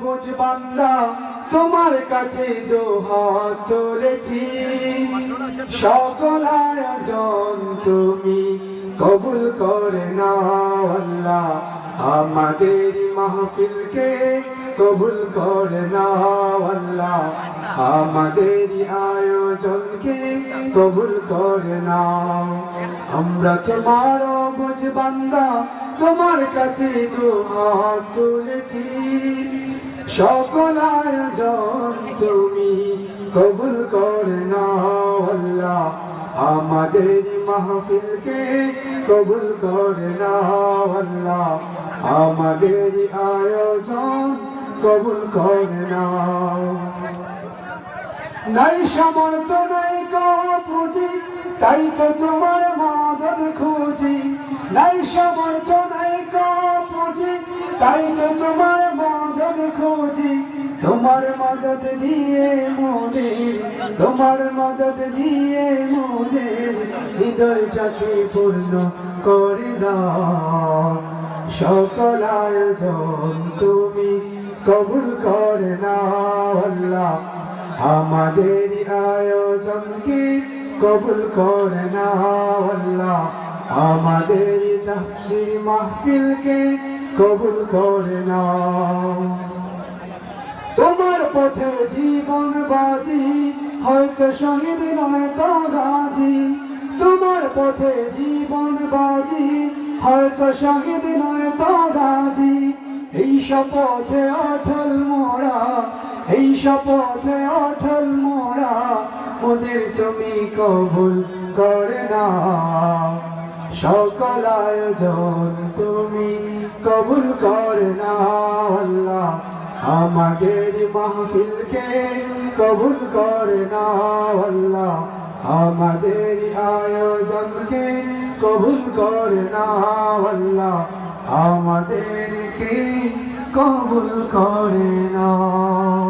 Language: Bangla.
বুঝ বান্দা তোমার কাছে দুহাত তুলেছি, সকল আয়োজন তুমি কবুল করে নাও আল্লাহ। আমাদের মাহফিলকে কবুল করে নাও আল্লাহ, আমাদের আয়োজনকে কবুল করে নাও। আমরা তোমার বুঝ বান্দা তোমার কাছে দুহাত তুলেছি, সকল আয়োজন তুমি কবুল করে নাও আল্লাহ। আমাদের মাহফিলকে কবুল করে নাও আল্লাহ, আমাদের আয়োজন কবুল করে নাও। নাই সামর্থ্য নাই পুঁজি, তাই তো তোমার মদদ খুঁজি। নাই সামর্থ্য নাই পুঁজি, তাই তো তোমার মদদ খুঁজি। তোমার মদদ দিয়ে মোদের, তোমার মদদ দিয়ে মোদের হৃদয় চাকি পূর্ণ করে দাও। সকল আয়োজন তুমি কবুল করে নাও আল্লাহ, আমাদের আয়োজনকে কবুল করে নাও আল্লাহ। আমাদের তাফসীর মাহফিলকে কবুল করে নাও। তোমার পথে জীবন বাজি, হয়তো শহীদ নয়তো গাজী। তোমার পথে জীবন বাজি, হয়তো শহীদ নয়তো গাজী। এই শপথে অটল মোরা, এই শপথে অটল মোরা, মোদের তুমি কবুল করে নাও। সকল আয়োজন তুমি কবুল করে নাও আল্লাহ, আমাদের মাহফিলকে কবুল করে নাও আল্লাহ। আমাদের আয়োজনকে কবুল করে নাও আল্লাহ, আমাদেরকে কবুল করে নাও।